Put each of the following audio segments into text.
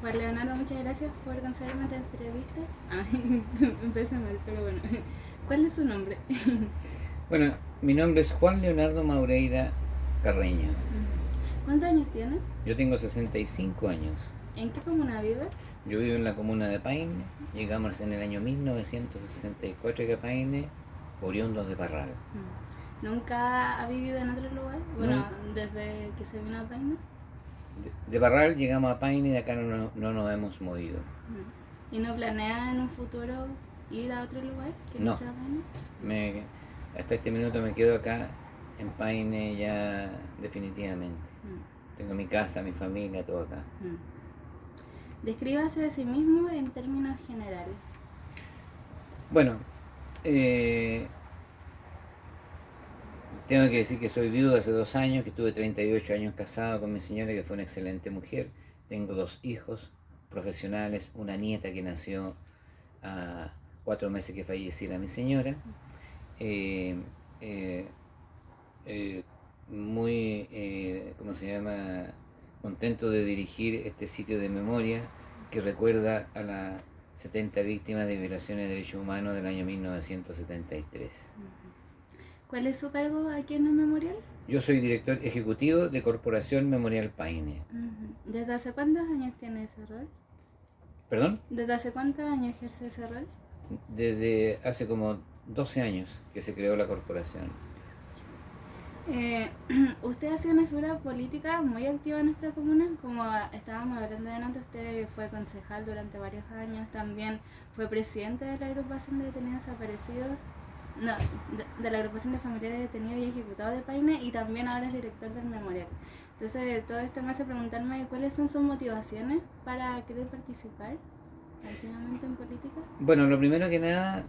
Juan Leonardo, muchas gracias por concederme esta entrevista. Empecé mal, pero bueno. ¿Cuál es su nombre? Bueno, mi nombre es Juan Leonardo Maureira Carreño. ¿Cuántos años tiene? Yo tengo 65 años. ¿En qué comuna vive? Yo vivo en la comuna de Paine. Llegamos en el año 1964 a Paine, oriundos de Parral. ¿Nunca ha vivido en otro lugar? Bueno, desde que se vino a Paine. De Parral llegamos a Paine y de acá no nos hemos movido. ¿Y no planea en un futuro ir a otro lugar que no sea Paine? Hasta este minuto me quedo acá en Paine ya definitivamente. Tengo mi casa, mi familia, todo acá. Descríbase a sí mismo en términos generales. Bueno, tengo que decir que soy viudo hace 2 años, que estuve 38 años casado con mi señora, que fue una excelente mujer. Tengo 2 hijos profesionales, una nieta que nació a 4 meses que falleciera mi señora. Muy, ¿cómo se llama? Contento de dirigir este sitio de memoria que recuerda a las 70 víctimas de violaciones de derechos humanos del año 1973. ¿Cuál es su cargo aquí en el memorial? Yo soy director ejecutivo de Corporación Memorial Paine. ¿Desde hace cuántos años tiene ese rol? ¿Perdón? ¿Desde hace cuántos años ejerce ese rol? Desde hace como 12 años que se creó la corporación. Usted ha sido una figura política muy activa en nuestra comuna, como estábamos hablando delante, usted fue concejal durante varios años, también fue presidente de la agrupación de detenidos desaparecidos, de la agrupación de familiares detenidos y ejecutados de Paine, y también ahora es director del memorial. Entonces todo esto me hace preguntarme cuáles son sus motivaciones para querer participar activamente en política. Bueno, lo primero que nada,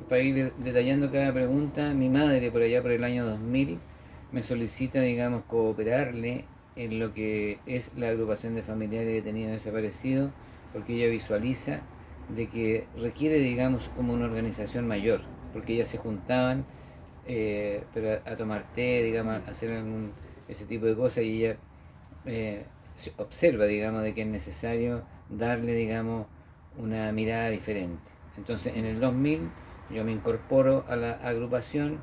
para ir detallando cada pregunta, mi madre por allá por el año 2000 me solicita, digamos, cooperarle en lo que es la agrupación de familiares detenidos desaparecidos, porque ella visualiza de que requiere, digamos, como una organización mayor, porque ellas se juntaban pero a tomar té, digamos, a hacer ese tipo de cosas, y ella observa, digamos, de que es necesario darle, digamos, una mirada diferente. Entonces, en el 2000 yo me incorporo a la agrupación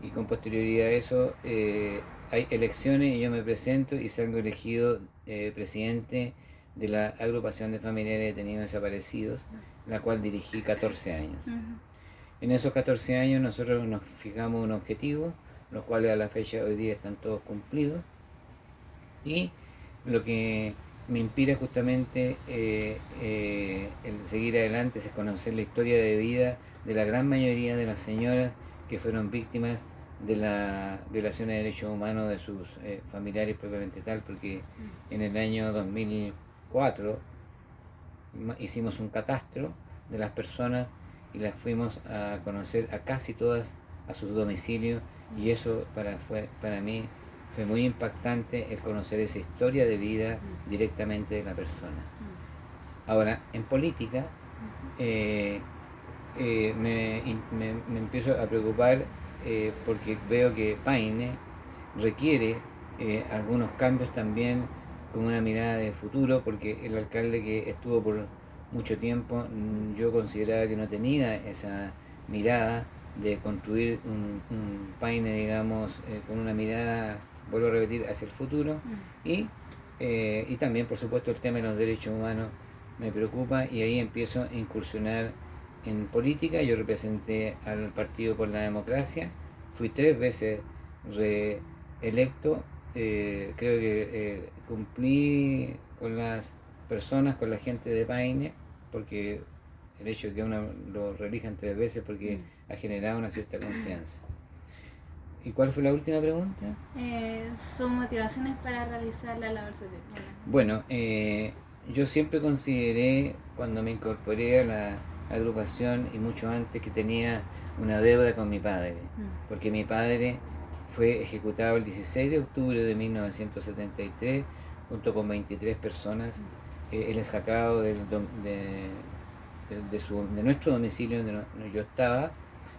y con posterioridad a eso hay elecciones y yo me presento y salgo elegido presidente de la agrupación de familiares detenidos desaparecidos, la cual dirigí 14 años. En esos 14 años nosotros nos fijamos un objetivo, los cuales a la fecha hoy día están todos cumplidos, y lo que me inspira justamente el seguir adelante es conocer la historia de vida de la gran mayoría de las señoras que fueron víctimas de la violación de derechos humanos de sus familiares propiamente tal, porque en el año 2004 hicimos un catastro de las personas y las fuimos a conocer a casi todas a sus domicilios, y eso para mí fue muy impactante el conocer esa historia de vida directamente de la persona. Ahora, en política me empiezo a preocupar porque veo que Paine requiere algunos cambios también con una mirada de futuro, porque el alcalde que estuvo por mucho tiempo yo consideraba que no tenía esa mirada de construir un Paine, digamos, con una mirada, vuelvo a repetir, hacia el futuro. Y también, por supuesto, el tema de los derechos humanos me preocupa, y ahí empiezo a incursionar en política. Yo representé al Partido por la Democracia, fui 3 veces reelecto, creo que cumplí con las personas, con la gente de Paine, porque el hecho de que uno lo reelijan 3 veces porque ha generado una cierta confianza. ¿Y cuál fue la última pregunta? Sus motivaciones para realizar la labor social. Bueno, yo siempre consideré, cuando me incorporé a la agrupación y mucho antes, que tenía una deuda con mi padre, porque mi padre fue ejecutado el 16 de octubre de 1973 junto con 23 personas. Él es sacado de nuestro domicilio donde yo estaba.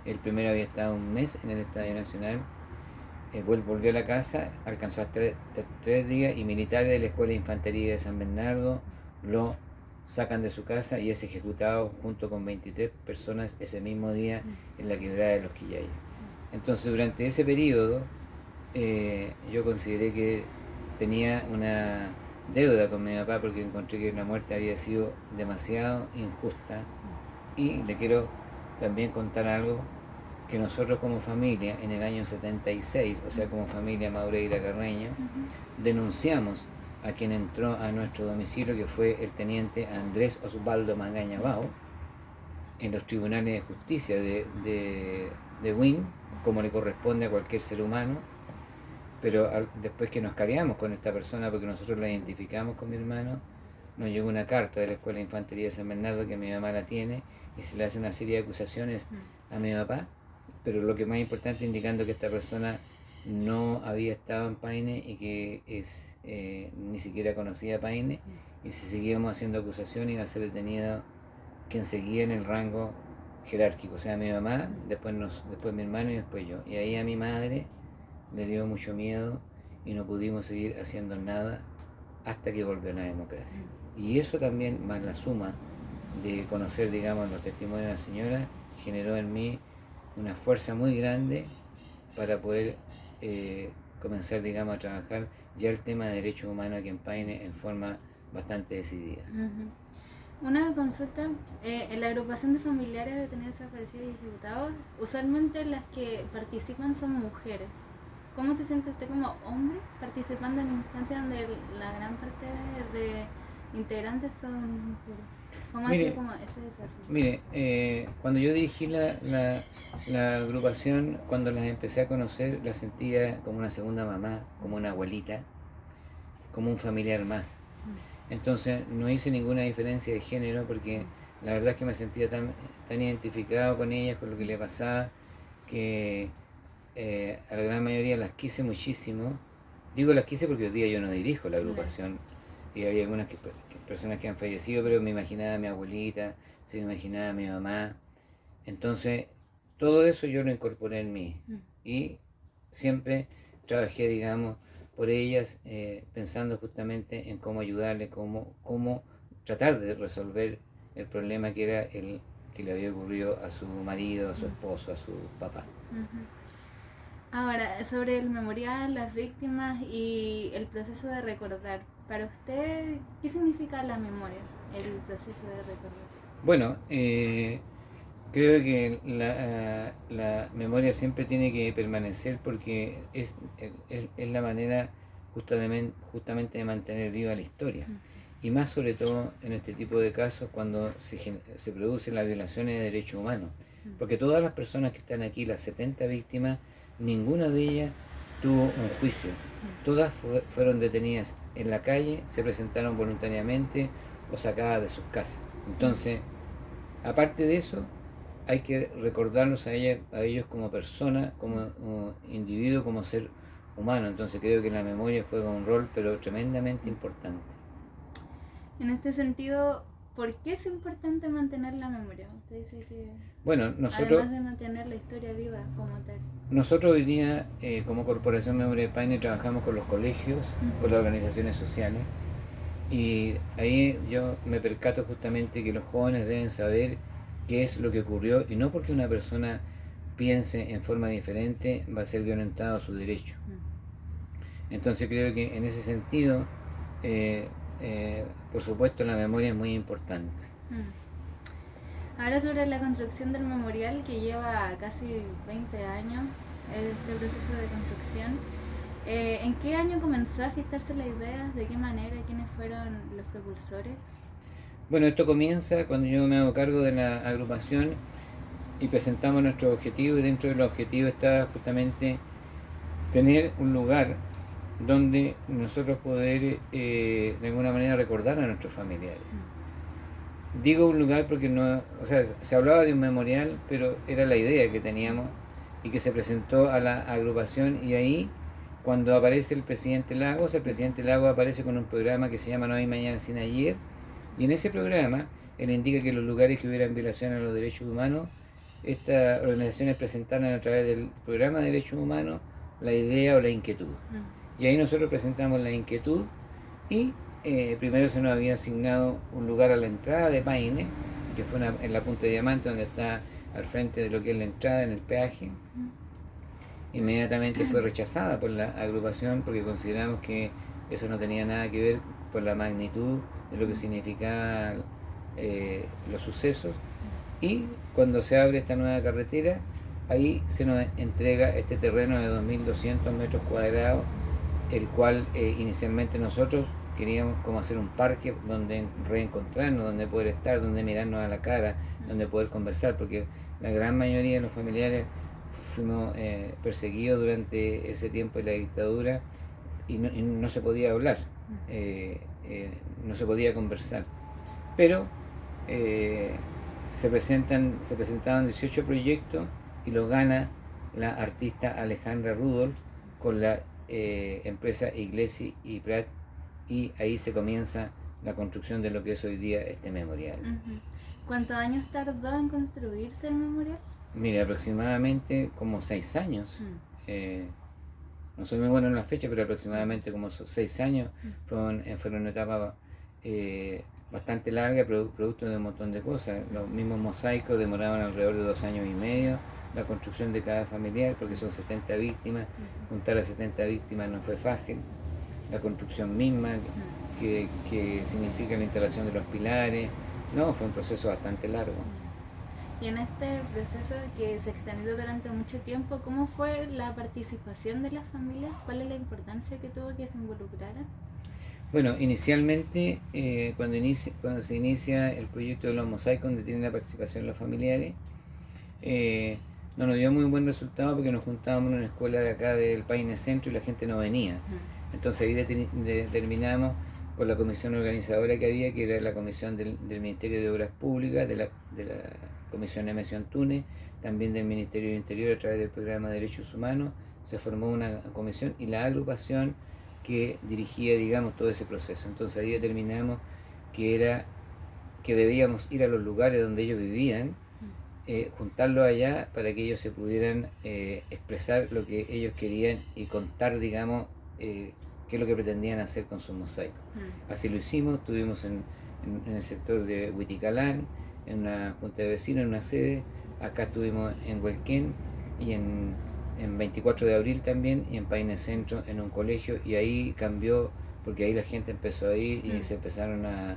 El primero había estado un mes en el Estadio Nacional. Volvió a la casa, alcanzó a 3 días, y militares de la Escuela de Infantería de San Bernardo lo sacan de su casa y es ejecutado junto con 23 personas ese mismo día en la quebrada de los Quillay. Entonces durante ese periodo yo consideré que tenía una deuda con mi papá porque encontré que la muerte había sido demasiado injusta. Y le quiero también contar algo, que nosotros como familia en el año 76, o sea como familia Maureira Carreño, denunciamos a quien entró a nuestro domicilio, que fue el teniente Andrés Osvaldo Magaña Bao, en los tribunales de justicia de Wynn, como le corresponde a cualquier ser humano. Pero después que nos careamos con esta persona, porque nosotros la identificamos con mi hermano, nos llegó una carta de la Escuela de Infantería de San Bernardo, que mi mamá la tiene, y se le hace una serie de acusaciones a mi papá, pero lo que más importante, indicando que esta persona no había estado en Paine y que ni siquiera conocía a Paine, y si seguíamos haciendo acusaciones iba a ser detenido quien seguía en el rango jerárquico, o sea mi mamá, después mi hermano y después yo. Y ahí a mi madre le dio mucho miedo y no pudimos seguir haciendo nada hasta que volvió la democracia. Y eso también, más la suma de conocer, digamos, los testimonios de la señora, generó en mí una fuerza muy grande para poder comenzar, digamos, a trabajar ya el tema de derechos humanos aquí en Paine en forma bastante decidida. Una consulta, en la agrupación de familiares de detenidos desaparecidos y ejecutados, usualmente las que participan son mujeres. ¿Cómo se siente usted como hombre participando en instancias donde la gran parte de integrantes son mujeres? ¿Cómo ha sido como este desafío? Mire, cuando yo dirigí la agrupación, cuando las empecé a conocer, las sentía como una segunda mamá, como una abuelita, como un familiar más. Entonces no hice ninguna diferencia de género porque la verdad es que me sentía tan identificado con ellas, con lo que le pasaba, que a la gran mayoría las quise muchísimo. Digo las quise porque hoy día yo no dirijo la agrupación y hay algunas personas que han fallecido, pero me imaginaba a mi abuelita, se me imaginaba a mi mamá. Entonces todo eso yo lo incorporé en mí y siempre trabajé, digamos, por ellas, pensando justamente en cómo ayudarle, cómo tratar de resolver el problema que era el que le había ocurrido a su marido, a su esposo, a su papá. Ahora, sobre el memorial, las víctimas y el proceso de recordar, para usted, ¿qué significa la memoria, el proceso de recordar? Bueno, creo que la memoria siempre tiene que permanecer porque es la manera justamente de mantener viva la historia. Y más sobre todo en este tipo de casos cuando se producen las violaciones de derechos humanos. Porque todas las personas que están aquí, las 70 víctimas, ninguna de ellas tuvo un juicio. Todas fueron detenidas en la calle, se presentaron voluntariamente o sacadas de sus casas. Entonces, aparte de eso, hay que recordarlos a ellos como persona, como individuo, como ser humano. Entonces creo que la memoria juega un rol, pero tremendamente importante. En este sentido, ¿por qué es importante mantener la memoria? Usted dice que, bueno, además de mantener la historia viva como tal. Nosotros hoy día, como Corporación Memoria de Paine, trabajamos con los colegios, con las organizaciones sociales, y ahí yo me percato justamente que los jóvenes deben saber qué es lo que ocurrió, y no porque una persona piense en forma diferente va a ser violentado su derecho. Entonces creo que en ese sentido, por supuesto, la memoria es muy importante. Ahora sobre la construcción del memorial, que lleva casi 20 años, este proceso de construcción, ¿en qué año comenzó a gestarse la idea? ¿De qué manera? ¿Quiénes fueron los propulsores? Bueno, esto comienza cuando yo me hago cargo de la agrupación y presentamos nuestros objetivos, y dentro de los objetivos está justamente tener un lugar donde nosotros poder de alguna manera recordar a nuestros familiares. Digo un lugar porque no, o sea, se hablaba de un memorial, pero era la idea que teníamos y que se presentó a la agrupación, y ahí cuando aparece el presidente Lagos aparece con un programa que se llama No hay mañana sin ayer, y en ese programa él indica que los lugares que hubieran violación a los derechos humanos, estas organizaciones presentaron a través del programa de derechos humanos la idea o la inquietud. Y ahí nosotros presentamos la inquietud y primero se nos había asignado un lugar a la entrada de Paine, que fue en la Punta de Diamante, donde está al frente de lo que es la entrada en el peaje. Inmediatamente fue rechazada por la agrupación porque consideramos que eso no tenía nada que ver por la magnitud de lo que significaban los sucesos. Y cuando se abre esta nueva carretera, ahí se nos entrega este terreno de 2.200 metros cuadrados, el cual inicialmente nosotros queríamos como hacer un parque donde reencontrarnos, donde poder estar, donde mirarnos a la cara, donde poder conversar, porque la gran mayoría de los familiares fuimos perseguidos durante ese tiempo de la dictadura y no se podía hablar, no se podía conversar. Pero se presentaban 18 proyectos y los gana la artista Alejandra Rudolph con la empresa Iglesi y Prat, y ahí se comienza la construcción de lo que es hoy día este memorial. ¿Cuántos años tardó en construirse el memorial? Mire, aproximadamente como 6 años. No soy muy bueno en la fecha, pero aproximadamente como 6 años. Fueron una etapa bastante larga, producto de un montón de cosas. Los mismos mosaicos demoraban alrededor de 2 años y medio la construcción de cada familiar, porque son 70 víctimas. Juntar a 70 víctimas no fue fácil. La construcción misma, que significa la instalación de los pilares, no, fue un proceso bastante largo. Y en este proceso que se extendió durante mucho tiempo, ¿cómo fue la participación de las familias? ¿Cuál es la importancia que tuvo que se involucraran? Bueno, inicialmente, cuando se inicia el proyecto de los mosaicos, donde tienen la participación los familiares, no nos dio muy buen resultado porque nos juntábamos en una escuela de acá del Paine Centro y la gente no venía. Entonces ahí determinamos con la comisión organizadora que había, que era la comisión del Ministerio de Obras Públicas, de la Comisión Nemesio Antunes, también del Ministerio del Interior a través del Programa de Derechos Humanos, se formó una comisión y la agrupación que dirigía, digamos, todo ese proceso. Entonces ahí determinamos que debíamos ir a los lugares donde ellos vivían, juntarlos allá para que ellos se pudieran expresar lo que ellos querían y contar, digamos, qué es lo que pretendían hacer con sus mosaicos. Así lo hicimos, estuvimos en el sector de Huiticalán, en una junta de vecinos, en una sede. Acá estuvimos en Huelquén y en 24 de abril también, y en Paine Centro en un colegio, y ahí cambió porque ahí la gente empezó a ir y se empezaron a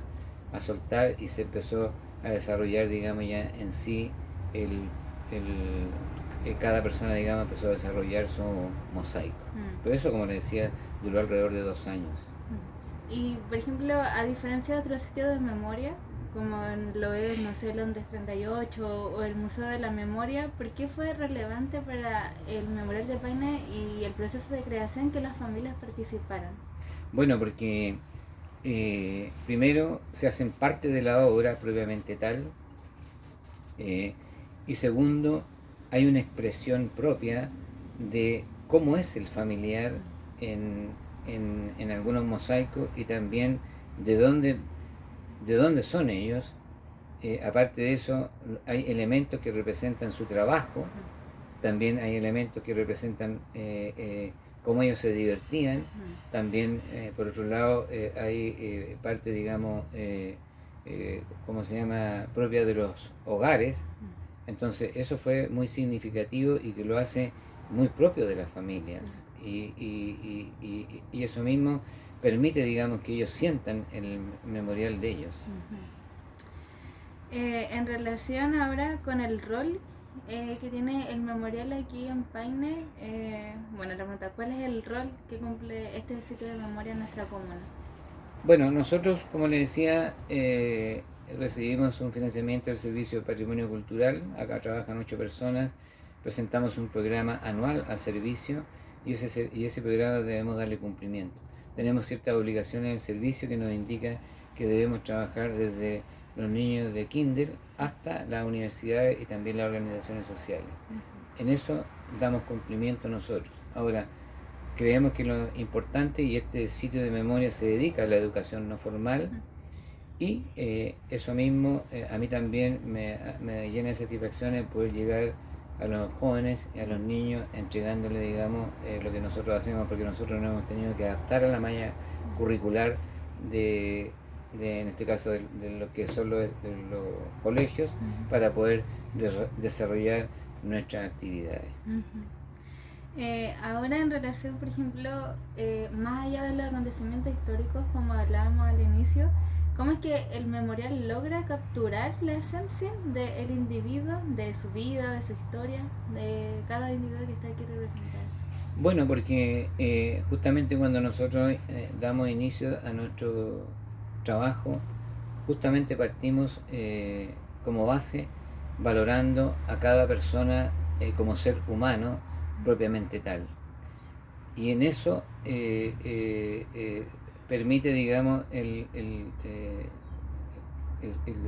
soltar y se empezó a desarrollar, digamos, ya en sí cada persona, digamos, empezó a desarrollar su mosaico. Pero eso, como les decía, duró alrededor de 2 años. Y, por ejemplo, a diferencia de otros sitios de memoria, como lo es, no sé, Londres 38 o el Museo de la Memoria, ¿por qué fue relevante para el Memorial de Paine y el proceso de creación que las familias participaran? Bueno, porque primero se hacen parte de la obra propiamente tal, y segundo, hay una expresión propia de cómo es el familiar en algunos mosaicos, y también de dónde son ellos. Aparte de eso, hay elementos que representan su trabajo, también hay elementos que representan cómo ellos se divertían, también por otro lado hay parte, digamos, ¿cómo se llama?, propia de los hogares. Entonces eso fue muy significativo y que lo hace muy propio de las familias, y eso mismo permite, digamos, que ellos sientan el memorial de ellos. En relación ahora con el rol que tiene el memorial aquí en Paine, bueno, la pregunta, ¿cuál es el rol que cumple este sitio de memoria en nuestra comuna? Bueno, nosotros, como les decía, recibimos un financiamiento del Servicio de Patrimonio Cultural. Acá trabajan 8 personas, presentamos un programa anual al servicio, y ese programa debemos darle cumplimiento. Tenemos ciertas obligaciones del servicio que nos indican que debemos trabajar desde los niños de kinder hasta las universidades y también las organizaciones sociales. En eso damos cumplimiento nosotros. Ahora, creemos que lo importante, y este sitio de memoria se dedica a la educación no formal, y eso mismo a mí también me llena de satisfacción el poder llegar a los jóvenes y a los niños entregándoles, digamos, lo que nosotros hacemos, porque nosotros nos hemos tenido que adaptar a la malla curricular en este caso, de lo que son de los colegios, para poder desarrollar nuestras actividades. Ahora en relación, por ejemplo, más allá de los acontecimientos históricos, como hablábamos al inicio, ¿cómo es que el memorial logra capturar la esencia del individuo, de su vida, de su historia, de cada individuo que está aquí representado? Bueno, porque justamente cuando nosotros damos inicio a nuestro trabajo, justamente partimos como base valorando a cada persona como ser humano propiamente tal. Y en eso permite, digamos, el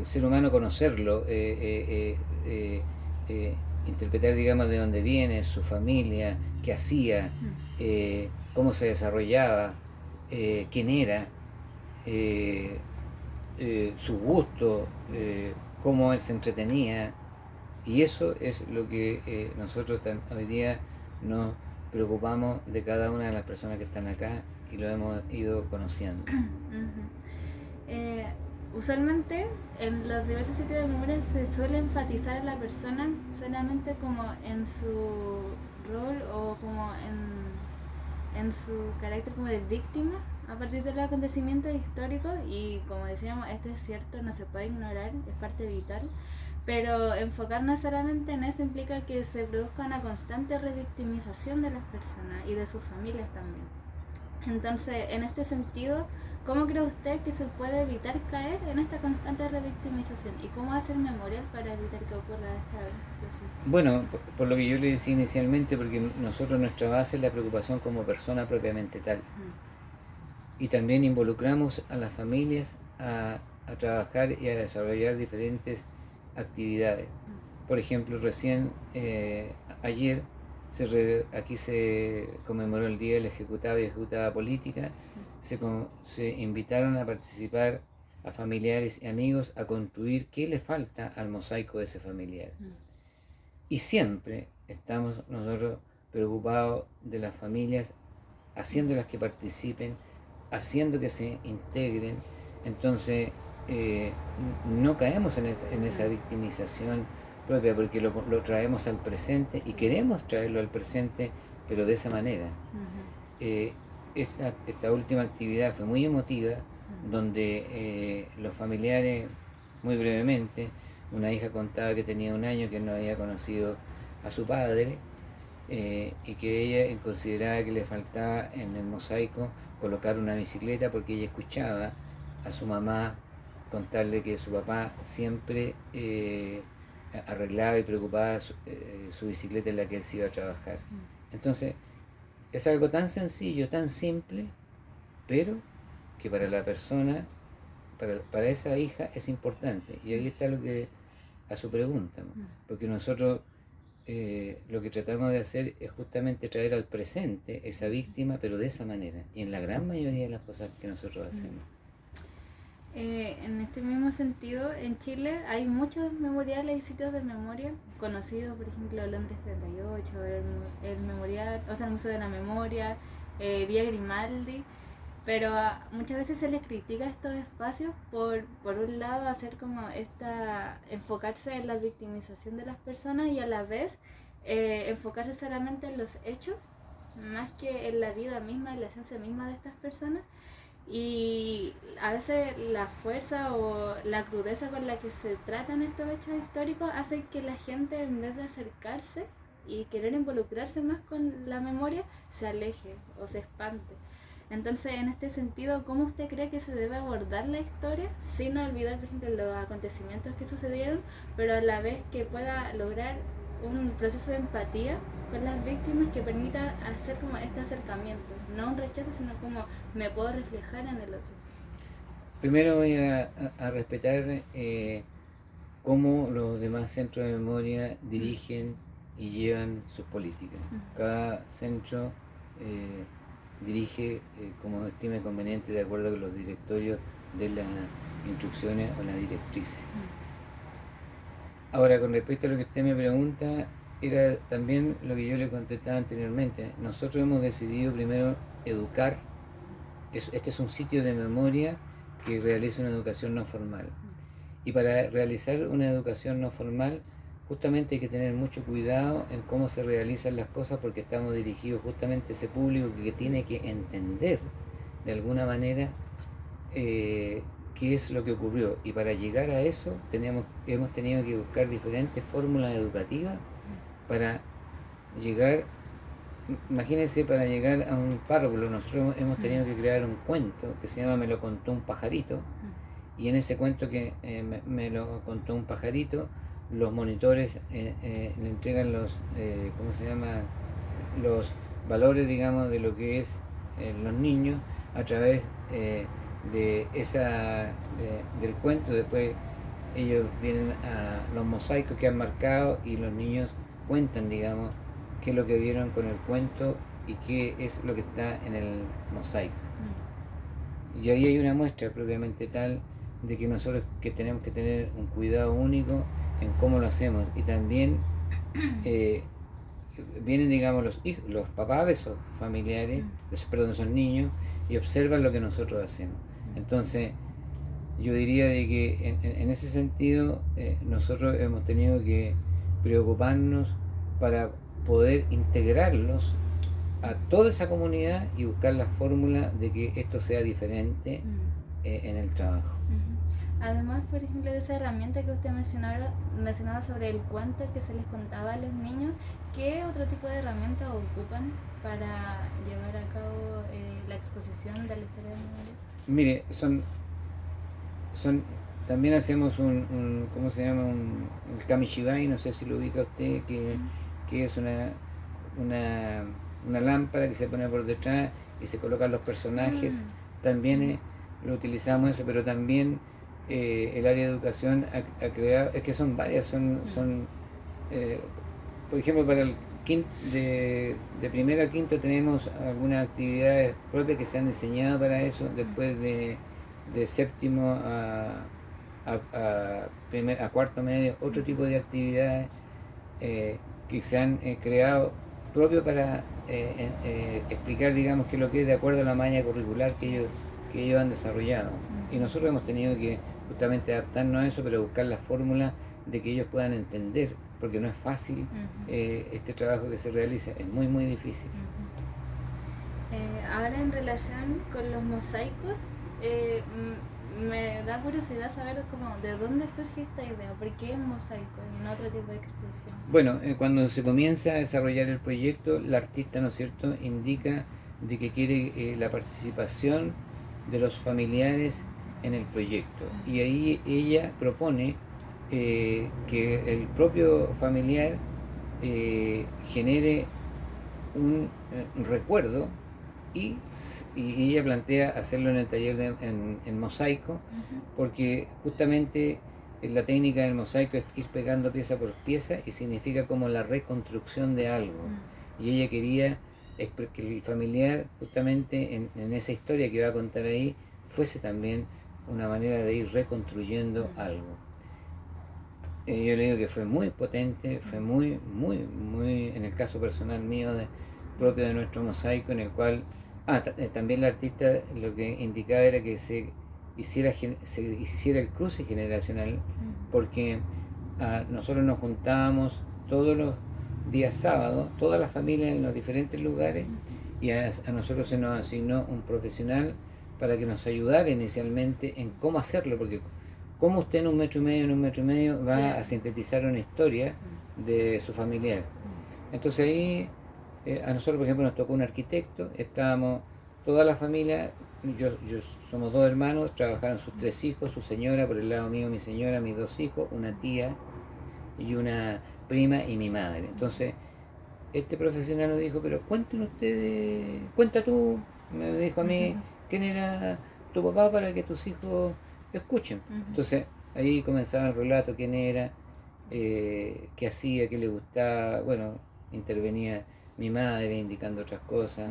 ser humano conocerlo, interpretar, digamos, de dónde viene, su familia, qué hacía, cómo se desarrollaba, quién era, su gusto, cómo él se entretenía. Y eso es lo que nosotros hoy día nos preocupamos de cada una de las personas que están acá y lo hemos ido conociendo. Usualmente en los diversos sitios de memoria se suele enfatizar a la persona solamente como en su rol o como en su carácter como de víctima a partir de los acontecimientos históricos, y como decíamos, esto es cierto, no se puede ignorar, es parte vital, pero enfocarnos solamente en eso implica que se produzca una constante revictimización de las personas y de sus familias también. Entonces, en este sentido, ¿cómo cree usted que se puede evitar caer en esta constante revictimización? ¿Y cómo hacer memorial para evitar que ocurra esta situación? Bueno, por lo que yo le decía inicialmente, porque nosotros nuestra base es la preocupación como persona propiamente tal. Y también involucramos a las familias a trabajar y a desarrollar diferentes actividades. Por ejemplo, recién ayer aquí se conmemoró el Día del Ejecutado y Ejecutada Política. Se invitaron a participar a familiares y amigos a construir qué le falta al mosaico de ese familiar. Y siempre estamos nosotros preocupados de las familias, haciéndolas que participen, haciendo que se integren. Entonces no caemos en esa victimización propia, porque lo traemos al presente y queremos traerlo al presente, pero de esa manera. Esta última actividad fue muy emotiva, donde los familiares, muy brevemente, una hija contaba que tenía 1 año que no había conocido a su padre, y que ella consideraba que le faltaba en el mosaico colocar una bicicleta, porque ella escuchaba a su mamá contarle que su papá siempre arreglaba y preocupaba su bicicleta en la que él se iba a trabajar. Entonces, es algo tan sencillo, tan simple, pero que para la persona, para esa hija es importante. Y ahí está lo que a su pregunta, porque nosotros lo que tratamos de hacer es justamente traer al presente esa víctima, pero de esa manera, y en la gran mayoría de las cosas que nosotros hacemos. En este mismo sentido, en Chile hay muchos memoriales y sitios de memoria conocidos, por ejemplo, Londres 38, el memorial, o sea, el Museo de la Memoria, Vía Grimaldi, pero muchas veces se les critica estos espacios por un lado hacer como enfocarse en la victimización de las personas y a la vez enfocarse solamente en los hechos más que en la vida misma, en la esencia misma de estas personas. Y a veces la fuerza o la crudeza con la que se tratan estos hechos históricos hace que la gente, en vez de acercarse y querer involucrarse más con la memoria, se aleje o se espante. Entonces, en este sentido, ¿cómo usted cree que se debe abordar la historia sin olvidar, por ejemplo, los acontecimientos que sucedieron, pero a la vez que pueda lograr un proceso de empatía con las víctimas que permita hacer como este acercamiento, no un rechazo, sino como me puedo reflejar en el otro? Primero voy a respetar cómo los demás centros de memoria dirigen y llevan sus políticas. Cada centro dirige como estime conveniente, de acuerdo con los directorios de las instrucciones o las directrices. Ahora, con respecto a lo que usted me pregunta, era también lo que yo le contestaba anteriormente. Nosotros hemos decidido primero educar este es un sitio de memoria que realiza una educación no formal. Y para realizar una educación no formal, justamente hay que tener mucho cuidado en cómo se realizan las cosas, porque estamos dirigidos justamente a ese público que tiene que entender de alguna manera qué es lo que ocurrió. Y para llegar a eso hemos tenido que buscar diferentes fórmulas educativas para llegar. Imagínense, para llegar a un párvulo, nosotros hemos tenido que crear un cuento que se llama Me lo contó un pajarito, y en ese cuento que me lo contó un pajarito, los monitores le entregan los, ¿cómo se llama? Los valores, digamos, de lo que es los niños a través de del cuento. Después ellos vienen a los mosaicos que han marcado y los niños cuentan, digamos, qué es lo que vieron con el cuento y qué es lo que está en el mosaico. Y ahí hay una muestra propiamente tal de que nosotros que tenemos que tener un cuidado único en cómo lo hacemos. Y también vienen, digamos, los papás de esos familiares, de esos niños, y observan lo que nosotros hacemos. Entonces, yo diría de que en ese sentido nosotros hemos tenido que preocuparnos para poder integrarlos a toda esa comunidad y buscar la fórmula de que esto sea diferente en el trabajo. Además, por ejemplo, de esa herramienta que usted mencionaba sobre el cuento que se les contaba a los niños, ¿qué otro tipo de herramientas ocupan para llevar a cabo la exposición de la historia de memoria? Mire, también hacemos ¿cómo se llama? El kamishibai, no sé si lo ubica usted, que es una lámpara que se pone por detrás y se colocan los personajes. También lo utilizamos eso, pero también el área de educación ha creado, es que son varias, por ejemplo, para el de primero a quinto tenemos algunas actividades propias que se han diseñado para eso. Después de séptimo a cuarto medio, otro tipo de actividades que se han creado propio para explicar, digamos, qué es lo que es de acuerdo a la malla curricular que ellos han desarrollado. Y nosotros hemos tenido que justamente adaptarnos a eso, pero buscar la fórmula de que ellos puedan entender, porque no es fácil este trabajo que se realiza, es muy muy difícil. Ahora, en relación con los mosaicos, me da curiosidad saber de dónde surge esta idea, por qué es mosaico y no otro tipo de exposición. Bueno, cuando se comienza a desarrollar el proyecto, la artista, ¿no es cierto?, indica de que quiere la participación de los familiares en el proyecto, y ahí ella propone que el propio familiar genere un recuerdo, y ella plantea hacerlo en el taller en mosaico, porque justamente la técnica del mosaico es ir pegando pieza por pieza y significa como la reconstrucción de algo. Y ella quería que el familiar, justamente en esa historia que va a contar ahí, fuese también una manera de ir reconstruyendo algo. Yo le digo que fue muy potente, fue muy, muy, muy, en el caso personal mío, propio de nuestro mosaico, en el cual también la artista lo que indicaba era que se hiciera el cruce generacional, porque nosotros nos juntábamos todos los días sábados, todas las familias en los diferentes lugares, y a nosotros se nos asignó un profesional para que nos ayudara inicialmente en cómo hacerlo, porque cómo usted en un metro y medio va a sintetizar una historia de su familiar. Entonces ahí a nosotros, por ejemplo, nos tocó un arquitecto, estábamos toda la familia, yo somos 2 hermanos, trabajaron sus 3 hijos, su señora, por el lado mío mi señora, mis 2 hijos, una tía y una prima y mi madre. Entonces este profesional nos dijo, pero cuenten ustedes, cuenta tú, me dijo a mí, quién era tu papá para que tus hijos escuchen. Entonces ahí comenzaba el relato, quién era, qué hacía, qué le gustaba. Bueno, intervenía mi madre indicando otras cosas,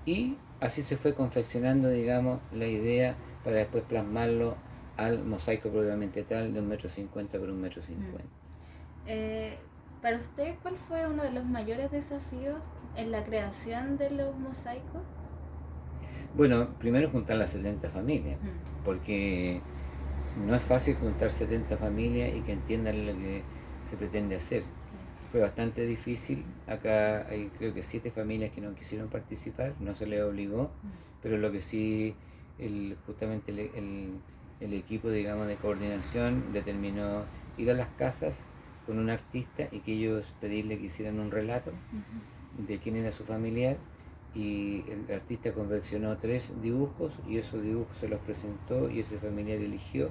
y así se fue confeccionando, digamos, la idea para después plasmarlo al mosaico propiamente tal, de 1,50 m por 1,50 m. Para usted, ¿cuál fue uno de los mayores desafíos en la creación de los mosaicos? Bueno, primero juntar las 70 familias, Mm. porque no es fácil juntar 70 familias y que entiendan lo que se pretende hacer. Claro. Fue bastante difícil. Acá hay creo que 7 familias que no quisieron participar, no se les obligó, Mm. pero lo que sí, justamente el equipo, digamos, de coordinación determinó ir a las casas con un artista y que ellos pedirle que hicieran un relato Ujú. de quién era su familiar, y el artista confeccionó 3 dibujos y esos dibujos se los presentó y ese familiar eligió,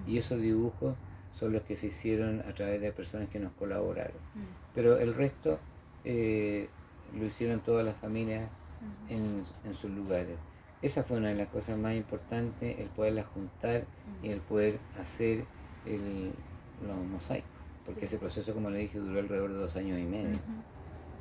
y Mm. esos dibujos son los que se hicieron a través de personas que nos colaboraron. Mm. Pero el resto eh, lo hicieron todas las familias Ujú. en sus lugares. Esa fue una de las cosas más importantes, el poderlas juntar y el Mm. poder hacer los mosaicos, porque ese Claro. proceso, como le dije, duró alrededor de 2 años y medio. Ujú.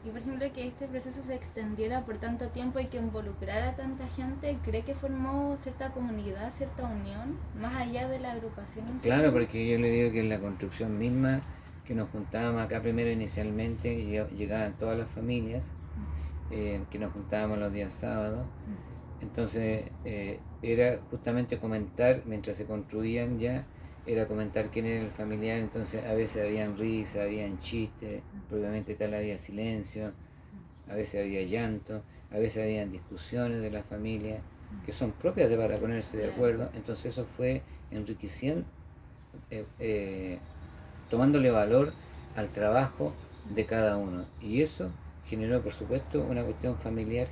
Y por ejemplo, que este proceso se extendiera por tanto tiempo y que involucrara a tanta gente, ¿cree que formó cierta comunidad, cierta unión, más allá de la agrupación en sí Claro, misma? porque yo le digo que en la construcción misma, que nos juntábamos acá primero inicialmente, llegaban todas las familias, que nos juntábamos los días sábados. Entonces era justamente comentar, mientras se construían ya, era comentar quién era el familiar. Entonces a veces habían risas, habían chistes, probablemente tal había silencio, a veces había llanto, a veces habían discusiones de la familia que son propias de para ponerse de Claro. acuerdo. Entonces eso fue enriqueciendo, eh, eh, tomándole valor al trabajo de cada uno. Y eso generó, por supuesto, una cuestión familiar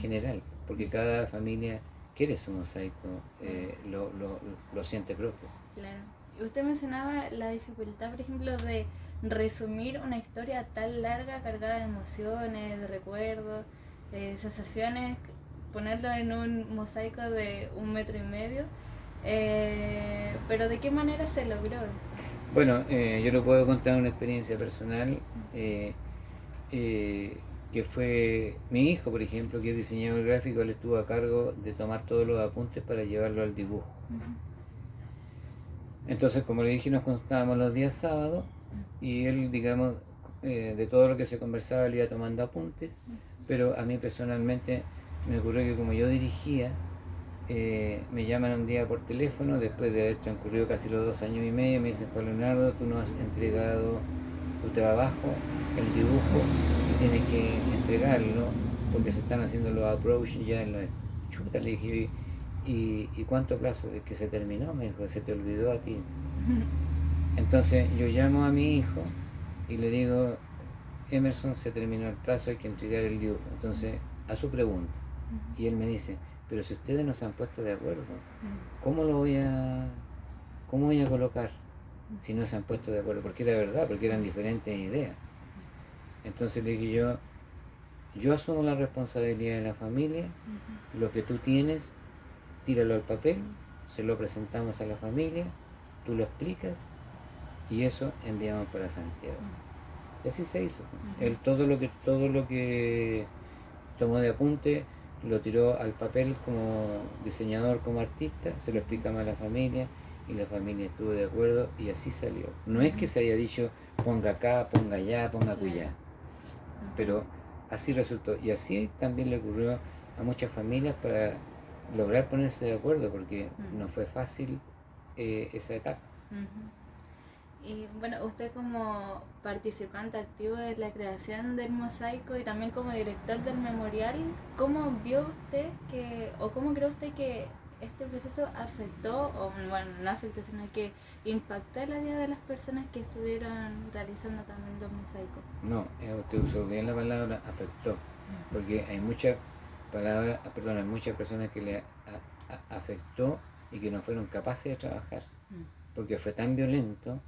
general, porque cada familia quiere su mosaico, lo siente propio. Claro. Usted mencionaba la dificultad, por ejemplo, de resumir una historia tan larga, cargada de emociones, de recuerdos, de sensaciones, ponerlo en un mosaico de 1,5 metros. Pero ¿de qué manera se logró esto? Bueno, yo le puedo contar una experiencia personal, eh, que fue mi hijo, por ejemplo, que es diseñador gráfico. Él estuvo a cargo de tomar todos los apuntes para llevarlo al dibujo. Entonces, como le dije, nos juntábamos los días sábados y él, digamos, de todo lo que se conversaba, le iba tomando apuntes, pero a mí personalmente me ocurrió que como yo dirigía, me llaman un día por teléfono, después de haber transcurrido casi los 2 años y medio, me dicen: Juan Leonardo, tú no has entregado tu trabajo, el dibujo, y tienes que entregarlo porque se están haciendo los approaches ya en los... Chuta, le dije, ¿y cuánto plazo? Es que se terminó, me dijo, se te olvidó a ti. Entonces yo llamo a mi hijo y le digo: Emerson, se terminó el plazo, hay que entregar el dibujo. Entonces, a su pregunta, y él me dice: pero si ustedes no se han puesto de acuerdo, ¿cómo cómo voy a colocar si no se han puesto de acuerdo? Porque era verdad, porque eran diferentes ideas. Entonces le dije yo asumo la responsabilidad de la familia, lo que tú tienes, tíralo al papel, se lo presentamos a la familia, tú lo explicas y eso enviamos para Santiago. Y así se hizo. Él todo lo que tomó de apunte lo tiró al papel como diseñador, como artista, se lo explicamos a la familia y la familia estuvo de acuerdo y así salió. No es que se haya dicho ponga acá, ponga allá, ponga acullá, pero así resultó. Y así también le ocurrió a muchas familias para lograr ponerse de acuerdo, porque no fue fácil esa etapa. Y bueno, usted como participante activo de la creación del mosaico y también como director del memorial, ¿cómo vio usted o cómo cree usted que este proceso afectó, o bueno, no afectó, sino que impactó la vida de las personas que estuvieron realizando también los mosaicos? No, usted usó bien la palabra afectó, porque hay muchas hay muchas personas que le afectó y que no fueron capaces de trabajar, porque fue tan violento.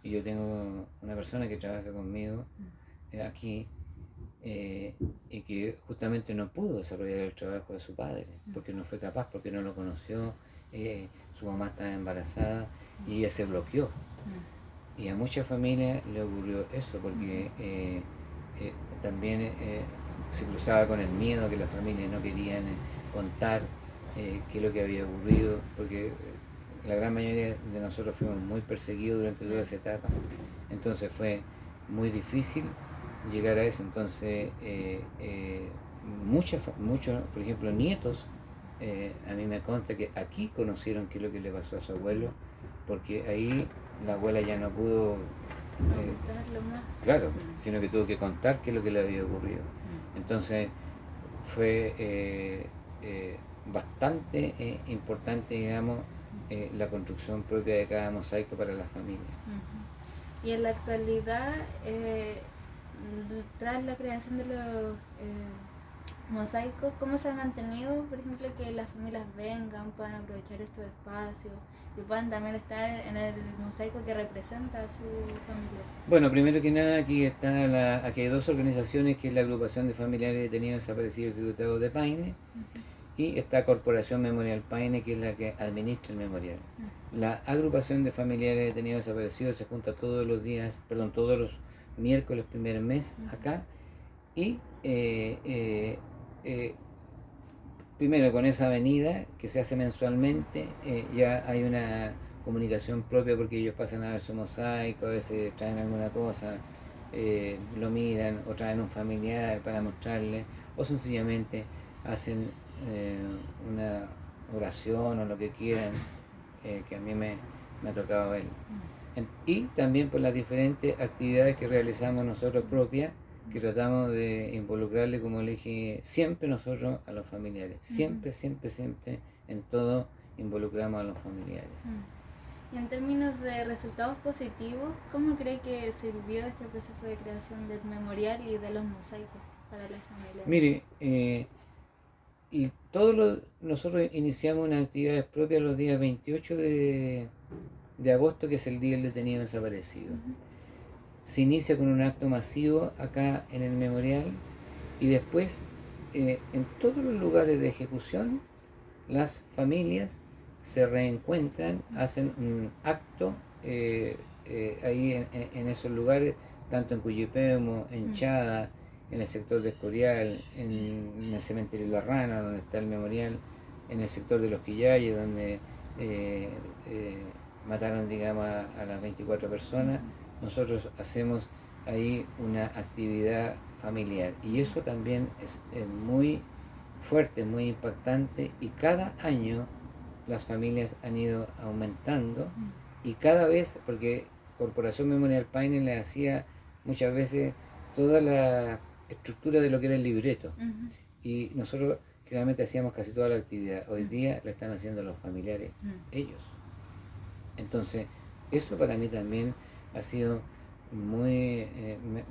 Y yo tengo una persona que trabaja conmigo aquí, y que justamente no pudo desarrollar el trabajo de su padre, porque no fue capaz, porque no lo conoció, su mamá estaba embarazada y ella se bloqueó. Y a muchas familias le ocurrió eso, porque también se cruzaba con el miedo, que las familias no querían contar qué es lo que había ocurrido, porque la gran mayoría de nosotros fuimos muy perseguidos durante toda esa etapa. Entonces fue muy difícil llegar a eso. Entonces muchos, por ejemplo, nietos a mí me consta que aquí conocieron qué es lo que le pasó a su abuelo, porque ahí la abuela ya no pudo, Ocultarlo más. claro, sino que tuvo que contar qué es lo que le había ocurrido. Entonces fue bastante importante, digamos, la construcción propia de cada mosaico para la familia. Y en la actualidad, tras la creación de los mosaicos, ¿cómo se ha mantenido, por ejemplo, que las familias vengan, puedan aprovechar estos espacios y puedan también estar en el mosaico que representa a su familia? Bueno, primero que nada, aquí hay dos organizaciones, que es la Agrupación de Familiares Detenidos Desaparecidos y Ejecutados de Paine, y está Corporación Memorial Paine, que es la que administra el memorial. La Agrupación de Familiares Detenidos Desaparecidos se junta todos los miércoles primer mes acá, y primero con esa avenida que se hace mensualmente, ya hay una comunicación propia, porque ellos pasan a ver su mosaico, a veces traen alguna cosa, lo miran o traen un familiar para mostrarle, o sencillamente hacen una oración o lo que quieran, que a mí me ha tocado ver. Y también por las diferentes actividades que realizamos nosotros propias, que tratamos de involucrarle, como le dije, siempre nosotros a los familiares, siempre en todo involucramos a los familiares. Y en términos de resultados positivos, ¿cómo cree que sirvió este proceso de creación del memorial y de los mosaicos para las familias? Mire, nosotros iniciamos unas actividades propias los días 28 de agosto, que es el día del detenido desaparecido. Se inicia con un acto masivo acá en el memorial, y después en todos los lugares de ejecución las familias se reencuentran, hacen un acto ahí en esos lugares, tanto en Cuyipemo, en Chada, en el sector de Escorial, en el cementerio de La Rana, donde está el memorial, en el sector de Los Quillayes, donde mataron, digamos, a las 24 personas. Nosotros hacemos ahí una actividad familiar, y eso también es muy fuerte, muy impactante, y cada año las familias han ido aumentando, y cada vez, porque Corporación Memorial Paine le hacía muchas veces toda la estructura de lo que era el libreto, y nosotros generalmente hacíamos casi toda la actividad. Hoy día lo están haciendo los familiares, ellos. Entonces eso para mí también ha sido muy,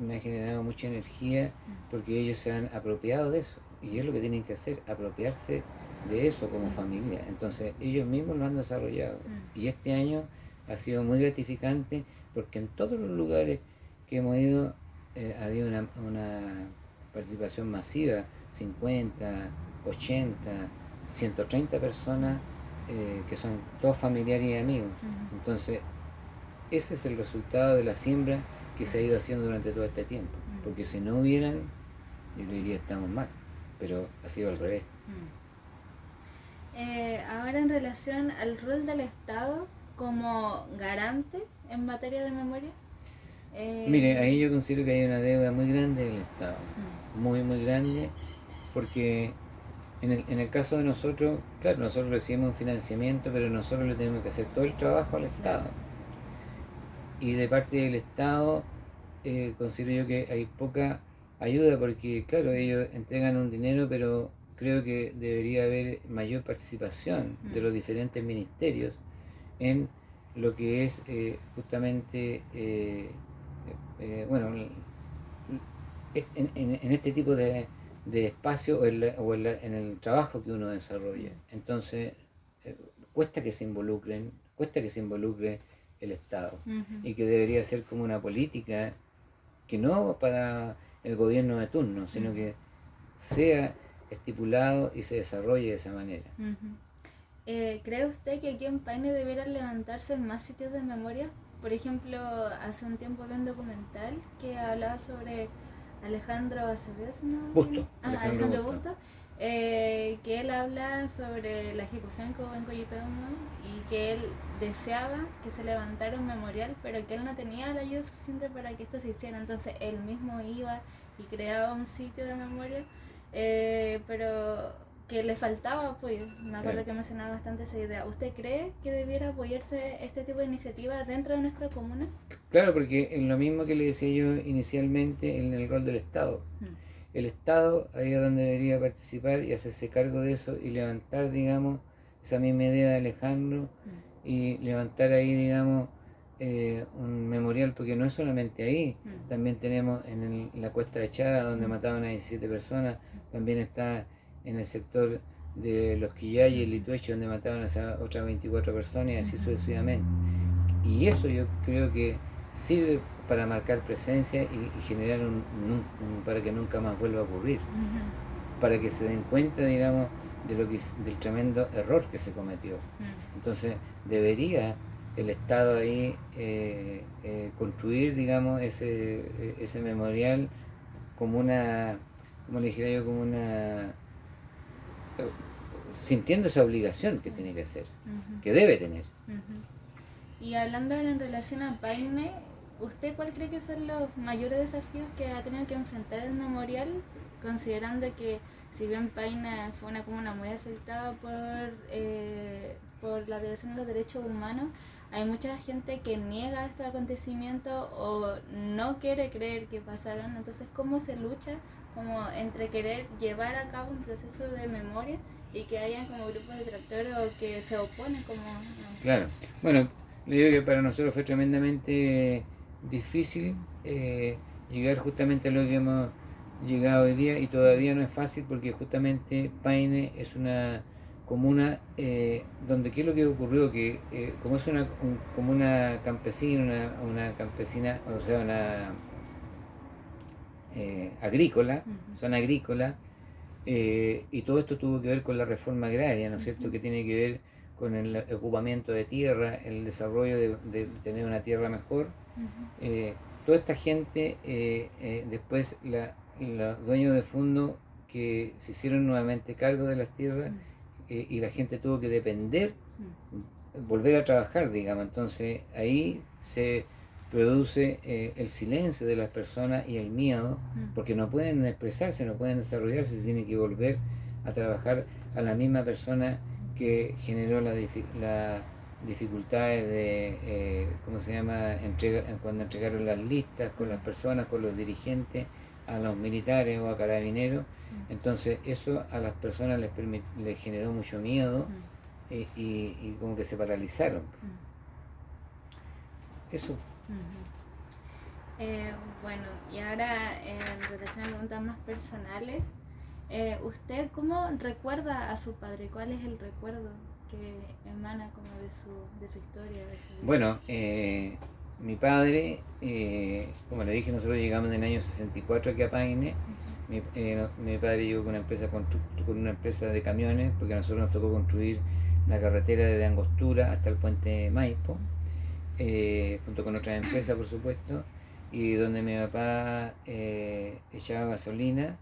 me ha generado mucha energía, porque ellos se han apropiado de eso, y es lo que tienen que hacer, apropiarse de eso como familia. Entonces ellos mismos lo han desarrollado, y este año ha sido muy gratificante, porque en todos los lugares que hemos ido había una participación masiva, 50, 80, 130 personas, que son todos familiares y amigos. Entonces ese es el resultado de la siembra que se ha ido haciendo durante todo este tiempo, porque si no hubieran, yo diría estamos mal, pero ha sido al revés. Ahora, en relación al rol del Estado como garante en materia de memoria. Mire, ahí yo considero que hay una deuda muy grande del Estado, muy grande, porque en el caso de nosotros, claro, nosotros recibimos un financiamiento, pero nosotros le tenemos que hacer todo el trabajo al Estado. Y de parte del Estado considero yo que hay poca ayuda, porque claro, ellos entregan un dinero, pero creo que debería haber mayor participación de los diferentes ministerios en lo que es justamente bueno, en este tipo de espacio, o en el trabajo que uno desarrolla. Entonces cuesta que se involucre el Estado, y que debería ser como una política que no para el gobierno de turno, sino que sea estipulado y se desarrolle de esa manera. ¿Cree usted que aquí en Paine debieran levantarse más sitios de memoria? Por ejemplo, hace un tiempo vi un documental que hablaba sobre Alejandro Acevedo, ¿no? Busto, Alejandro Busto, que él habla sobre la ejecución que hubo en Coyipemo, y que él deseaba que se levantara un memorial, pero que él no tenía la ayuda suficiente para que esto se hiciera. Entonces él mismo iba y creaba un sitio de memoria, pero que le faltaba apoyo. Me acuerdo Claro. que mencionaba bastante esa idea. ¿Usted cree que debiera apoyarse este tipo de iniciativas dentro de nuestra comuna? Claro, porque es lo mismo que le decía yo inicialmente en el rol del Estado. Mm, El Estado ahí es donde debería participar y hacerse cargo de eso y levantar, digamos, esa misma idea de Alejandro mm, y levantar ahí, digamos, un memorial, porque no es solamente ahí, mm, también tenemos en la Cuesta de Chaga, donde mm, mataron a 17 personas, también está en el sector de Los Quillay y el Lituecho, donde mataron a esas otras 24 personas y así sucesivamente. Y eso yo creo que sirve para marcar presencia y generar para que nunca más vuelva a ocurrir, mm, para que se den cuenta, digamos, de lo que del tremendo error que se cometió. mm, Entonces debería el Estado ahí construir, digamos, ese memorial como una, como le dijera yo, como una, sintiendo esa obligación que tiene que hacer, mm, que debe tener. mm. Y hablando ahora en relación a Paine, ¿usted cuál cree que son los mayores desafíos que ha tenido que enfrentar el memorial, considerando que si bien Paine fue una comuna muy afectada por la violación de los derechos humanos, hay mucha gente que niega estos acontecimientos o no quiere creer que pasaron? Entonces, ¿cómo se lucha como entre querer llevar a cabo un proceso de memoria y que hayan como grupos de detractores o que se oponen como... Claro. Bueno, le digo que para nosotros fue tremendamente difícil llegar justamente a lo que hemos llegado hoy día y todavía no es fácil porque justamente Paine es una comuna donde qué es lo que ocurrió que como es una comuna campesina, una campesina, o sea, una agrícola, Ujú, zona agrícola, y todo esto tuvo que ver con la reforma agraria, ¿no es cierto?, ujú, que tiene que ver con el ocupamiento de tierra, el desarrollo de tener una tierra mejor. ujú, Eh, Toda esta gente, después los dueños de fondo que se hicieron nuevamente cargo de las tierras y la gente tuvo que depender, volver a trabajar, digamos. Entonces ahí se produce el silencio de las personas y el miedo, porque no pueden expresarse, no pueden desarrollarse, se tiene que volver a trabajar a la misma persona que generó las dificultades de, ¿cómo se llama?, cuando entregaron las listas con las personas, con los dirigentes, a los militares o a carabineros. Entonces eso a las personas les generó mucho miedo y como que se paralizaron. Eso. Bueno, y ahora en relación a preguntas más personales, ¿usted cómo recuerda a su padre? ¿Cuál es el recuerdo que emana como de su historia, de su vida? Bueno, mi padre, como le dije, nosotros llegamos en el año 64 aquí a Paine. Mi padre llegó con una empresa de camiones, porque a nosotros nos tocó construir la carretera desde Angostura hasta el puente Maipo, junto con otras empresas, por supuesto, y donde mi papá echaba gasolina,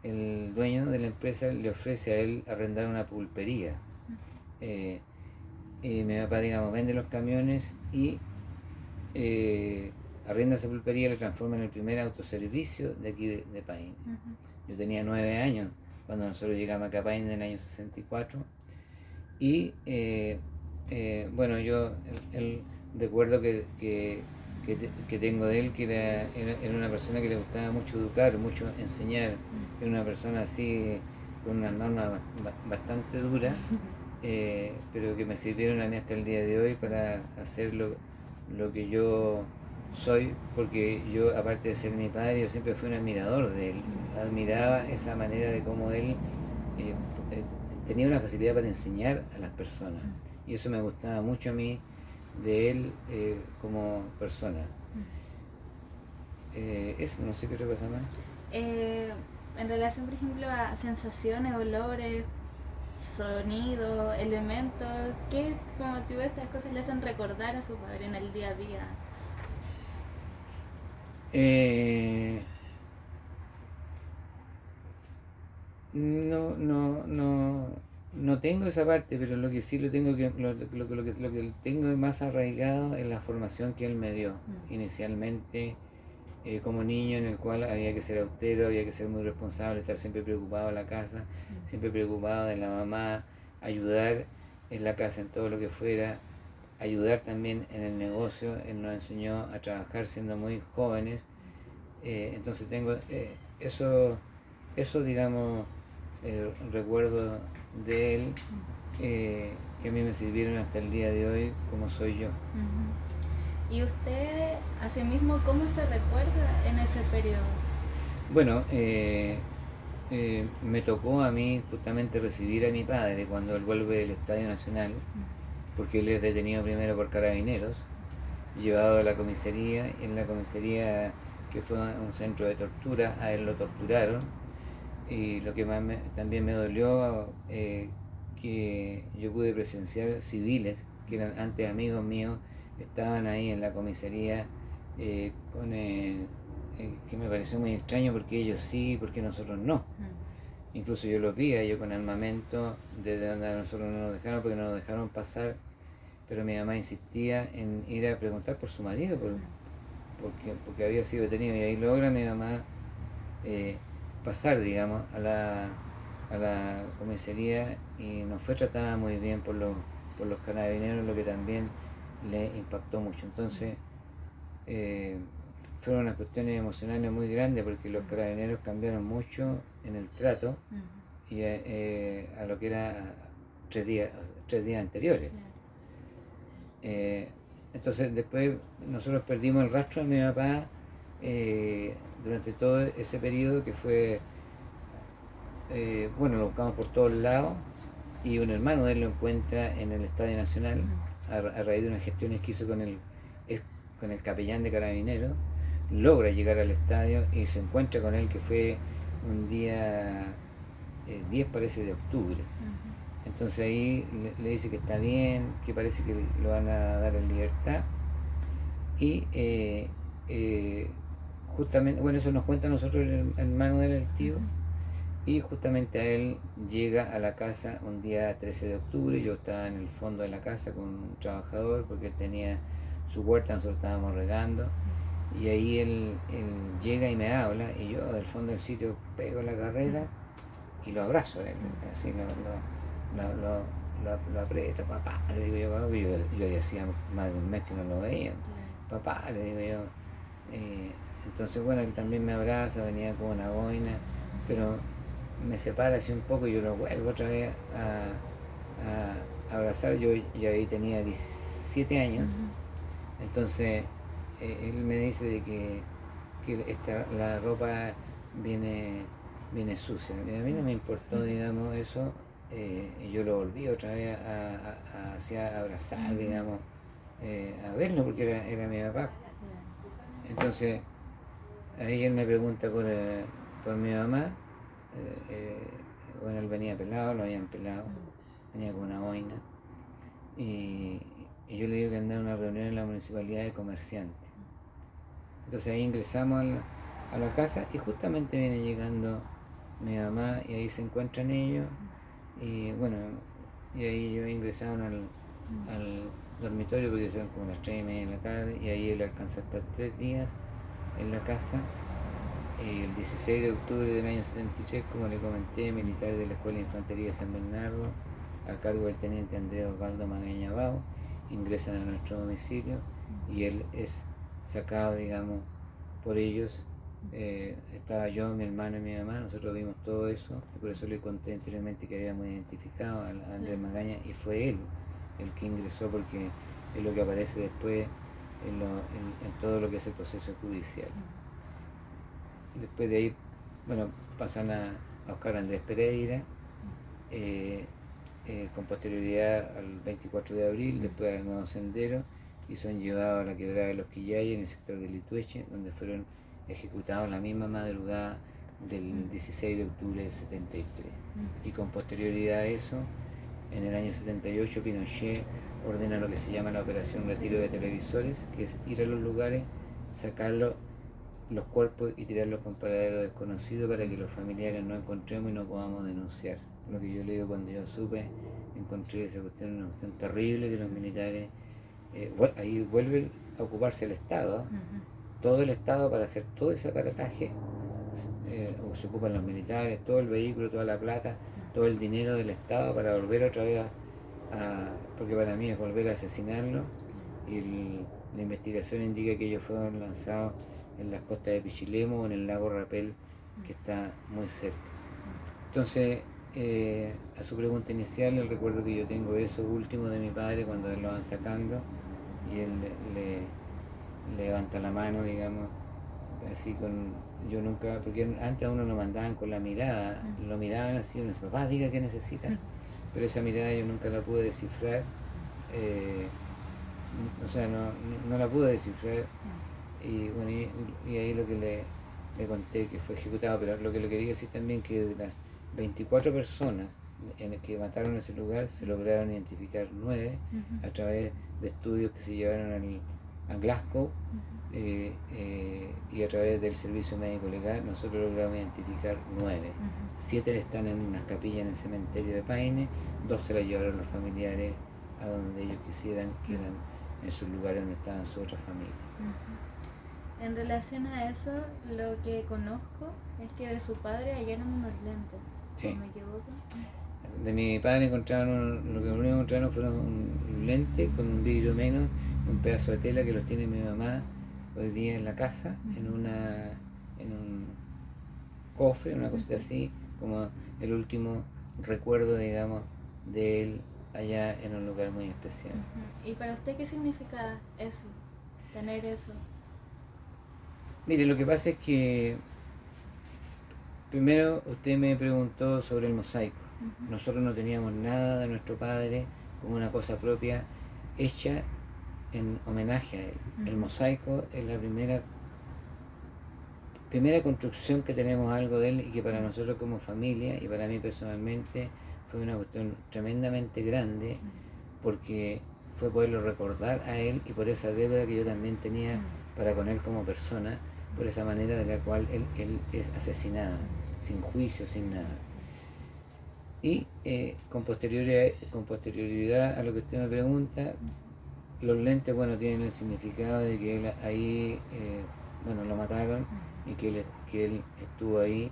el dueño de la empresa le ofrece a él arrendar una pulpería. Eh, y mi papá, digamos, vende los camiones y arrienda esa pulpería y la transforma en el primer autoservicio de aquí de Paine. Yo tenía 9 años cuando nosotros llegamos acá a Paine en el año 64 y bueno, yo el recuerdo que tengo de él, que era una persona que le gustaba mucho educar, mucho enseñar, era una persona así con unas normas bastante duras, pero que me sirvieron a mí hasta el día de hoy para hacer lo que yo soy, porque yo, aparte de ser mi padre, yo siempre fui un admirador de él, admiraba esa manera de cómo él eh, eh, tenía una facilidad para enseñar a las personas, y eso me gustaba mucho a mí de él como persona. Eso, no sé qué otra cosa más. En relación, por ejemplo, a sensaciones, olores, sonidos, elementos, ¿qué como motivo de estas cosas le hacen recordar a su padre en el día a día? Eh, no, no, no, no tengo esa parte, pero lo que sí lo que tengo más arraigado es la formación que él me dio inicialmente como niño, en el cual había que ser austero, había que ser muy responsable, estar siempre preocupado en la casa, siempre preocupado de la mamá, ayudar en la casa en todo lo que fuera, ayudar también en el negocio. Él nos enseñó a trabajar siendo muy jóvenes. Entonces tengo eso digamos, recuerdo de él, que a mí me sirvieron hasta el día de hoy como soy yo. ¿Y usted, asimismo, cómo se recuerda en ese periodo? Bueno, me tocó a mí justamente recibir a mi padre cuando él vuelve del Estadio Nacional, porque él es detenido primero por carabineros, llevado a la comisaría. En la comisaría, que fue un centro de tortura, a él lo torturaron. Y lo que más también me dolió, que yo pude presenciar civiles que eran antes amigos míos, estaban ahí en la comisaría, que me pareció muy extraño, porque ellos sí, porque nosotros no. Incluso yo los vi a ellos con armamento, desde donde a nosotros no nos dejaron, porque no nos dejaron pasar, pero mi mamá insistía en ir a preguntar por su marido, porque había sido detenido, y ahí logra mi mamá pasar, digamos, a la comisaría, y nos fue tratada muy bien por los carabineros, lo que también le impactó mucho. Entonces, fueron unas cuestiones emocionales muy grandes, porque los carabineros cambiaron mucho en el trato y a lo que era 3 días anteriores. Entonces después nosotros perdimos el rastro de mi papá durante todo ese periodo, que fue, bueno, lo buscamos por todos lados, y un hermano de él lo encuentra en el Estadio Nacional a raíz de unas gestiones que hizo con el capellán de Carabineros. Logra llegar al estadio y se encuentra con él, que fue un día 10, parece, de octubre. Entonces ahí le dice que está bien, que parece que lo van a dar en libertad. Y justamente, bueno, eso nos cuenta a nosotros el hermano del tío. Y justamente a él llega a la casa un día 13 de octubre. Yo estaba en el fondo de la casa con un trabajador, porque él tenía su huerta, nosotros estábamos regando. Y ahí él llega y me habla, y yo del fondo del sitio pego la carrera y lo abrazo a él, así lo aprieto. Papá, le digo yo, papá, yo ya hacía más de un mes que no lo veía. Papá, le digo yo. Entonces, bueno, él también me abraza, venía con una boina, pero me separa así un poco, y yo lo vuelvo otra vez a abrazar. Yo ya ahí tenía 17 años. Entonces él me dice de que la ropa viene sucia. A mí no me importó, digamos, eso. Y yo lo volví otra vez a abrazar, digamos, a verlo, porque era mi papá. Entonces ahí él me pregunta por mi mamá. Bueno, él venía pelado, lo habían pelado, venía con una boina, y yo le digo que andaba en una reunión en la municipalidad de comerciantes. Entonces ahí ingresamos a la casa, y justamente viene llegando mi mamá, y ahí se encuentran ellos, y bueno, y ahí ellos ingresaron al dormitorio, porque son como las 3:30 de la tarde, y ahí él alcanza a estar 3 días en la casa. El 16 de octubre del año 73, como le comenté, militar de la Escuela de Infantería de San Bernardo, a cargo del teniente Andrés Osvaldo Magaña Bao, ingresan a nuestro domicilio, y él es sacado, digamos, por ellos. Estaba yo, mi hermano y mi mamá, nosotros vimos todo eso, y por eso le conté anteriormente que habíamos identificado a Andrés Magaña, y fue él el que ingresó, porque es lo que aparece después en todo lo que es el proceso judicial. Después de ahí, bueno, pasan a Oscar Andrés Pereira, con posterioridad al 24 de abril, después al Nuevo Sendero, y son llevados a la quebrada de los Quillay, en el sector de Litueche, donde fueron ejecutados la misma madrugada del 16 de octubre del 73. Y con posterioridad a eso, en el año 78, Pinochet ordena lo que se llama la Operación Retiro de Televisores, que es ir a los lugares, sacarlos, los cuerpos, y tirarlos con paradero desconocido, para que los familiares no encontremos y no podamos denunciar. Lo que yo le digo, cuando yo supe, encontré esa cuestión, una cuestión terrible, que los militares, ahí vuelve a ocuparse el Estado, todo el Estado para hacer todo ese aparataje, o se ocupan los militares, todo el vehículo, toda la plata, todo el dinero del Estado para volver otra vez porque para mí es volver a asesinarlo, y la investigación indica que ellos fueron lanzados en las costas de Pichilemu o en el lago Rapel, que está muy cerca. Entonces, a su pregunta inicial, el recuerdo que yo tengo es eso último de mi padre cuando él lo van sacando y él le levanta la mano, digamos, así con... Yo nunca, porque antes a uno lo mandaban con la mirada, lo miraban así, uno dice, papá, diga qué necesita, pero esa mirada yo nunca la pude descifrar, o sea, no la pude descifrar, y bueno, y ahí lo que le conté que fue ejecutado, pero lo que le quería decir también que de las 24 personas en el que mataron en ese lugar se lograron identificar 9 a través de estudios que se llevaron a Glasgow, y a través del servicio médico legal nosotros logramos identificar 9. 7 están en unas capillas en el cementerio de Paine, 2 se las llevaron los familiares a donde ellos quisieran, que eran en sus lugares donde estaban sus otras familias. En relación a eso, lo que conozco es que de su padre hallaron unos lentes. Sí. ¿No me equivoco? De mi padre encontraron, lo que único que encontraron fueron un lente con un vidrio menos, un pedazo de tela que los tiene mi mamá hoy día en la casa, en un cofre, una cosita así, como el último recuerdo, digamos, de él allá en un lugar muy especial. ¿Y para usted qué significa eso? Tener eso. Mire, lo que pasa es que primero usted me preguntó sobre el mosaico. Nosotros no teníamos nada de nuestro padre como una cosa propia hecha en homenaje a él. El mosaico es la primera construcción que tenemos algo de él, y que para nosotros como familia y para mí personalmente fue una cuestión tremendamente grande, porque fue poderlo recordar a él y por esa deuda que yo también tenía para con él como persona, por esa manera de la cual él es asesinado, sin juicio, sin nada. Y con posterioridad a lo que usted me pregunta, los lentes, bueno, tienen el significado de que él ahí, bueno, lo mataron, y que él estuvo ahí,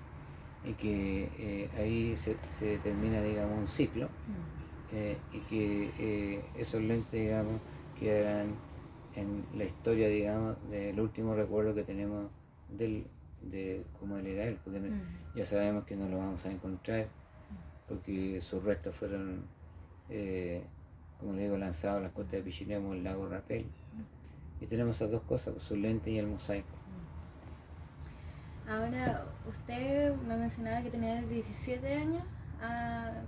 y que ahí se termina, digamos, un ciclo, y que esos lentes, digamos, quedarán en la historia, digamos, del último recuerdo que tenemos de cómo él era él, porque ya sabemos que no lo vamos a encontrar, porque sus restos fueron, como le digo, lanzados a las costas de Pichilemu, el lago Rapel, y tenemos esas dos cosas, pues, su lente y el mosaico. Ahora, usted me mencionaba que tenía 17 años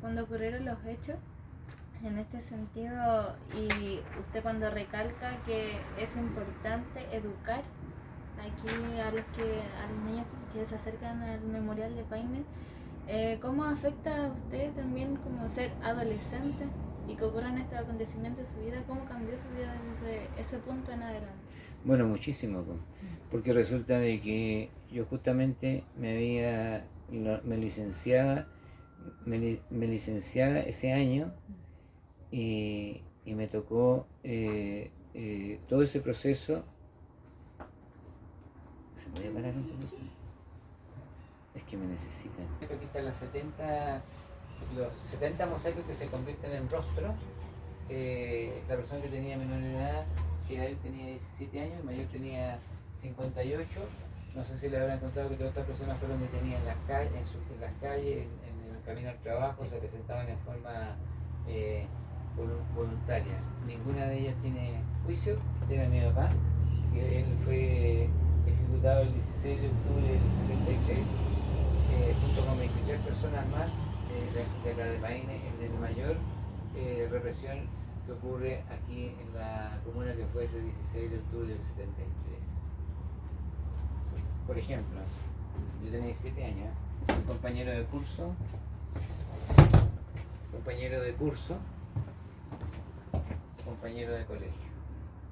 cuando ocurrieron los hechos. En este sentido, y usted cuando recalca que es importante educar aquí a los niños que se acercan al memorial de Paine, ¿cómo afecta a usted también como ser adolescente y que ocurran estos acontecimientos en su vida? ¿Cómo cambió su vida desde ese punto en adelante? Bueno, muchísimo, porque resulta de que yo justamente me licenciaba ese año, y me tocó todo ese proceso. ¿Se puede parar un poco? Es que me necesitan. Aquí están los 70 mosaicos que se convierten en rostro. La persona que tenía menor edad, que él tenía 17 años, el mayor tenía 58. No sé si le habrán contado que todas estas personas fueron detenidas en las calles, en el camino al trabajo, se presentaban en forma voluntaria. Ninguna de ellas tiene juicio. Tengo a mi papá, que él fue ejecutado el 16 de octubre del 73, junto con 23 personas más de la de Paine, el mayor represión que ocurre aquí en la comuna, que fue ese 16 de octubre del 73. Por ejemplo, yo tenía 17 años, un compañero de curso, compañero de colegio,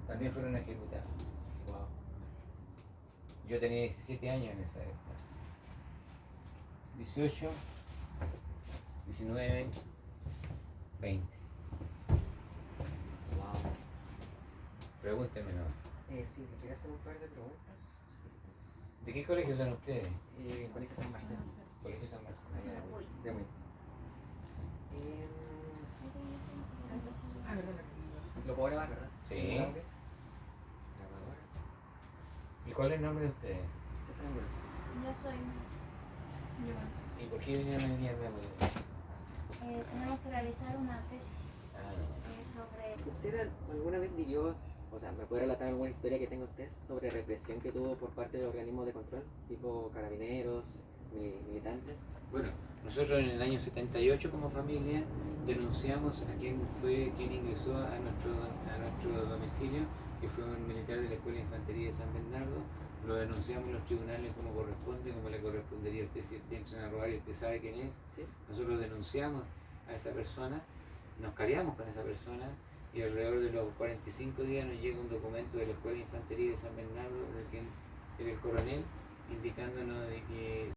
también fueron ejecutados. Wow. Yo tenía 17 años en esa época. 18, 19, 20. Wow. Pregúnteme, ¿no? Sí, le quería hacer un par de preguntas. ¿De qué colegio son ustedes? Colegio San Marcelo. Colegio San Marcelo. Allá de muy. Perdón. ¿Lo puedo grabar, verdad? Sí. Grabadora. ¿Y cuál es el nombre de ustedes? César Angulo. Yo soy. Yo. ¿Y por qué vinieron hoy día de América? Tenemos que realizar una tesis Ah, sobre. ¿Usted alguna vez vivió, o sea, me puede relatar alguna historia que tenga usted sobre represión que tuvo por parte de organismos de control, tipo carabineros, militantes? bueno, nosotros en el año 78 como familia denunciamos a quien ingresó a nuestro domicilio, que fue un militar de la Escuela de Infantería de San Bernardo. Lo denunciamos en los tribunales como corresponde, como le correspondería a usted si usted entra a robar y usted sabe quién es. ¿Sí? Nosotros denunciamos a esa persona, nos cariamos con esa persona y alrededor de los 45 días nos llega un documento de la Escuela de Infantería de San Bernardo, de quien era el coronel, indicándonos de que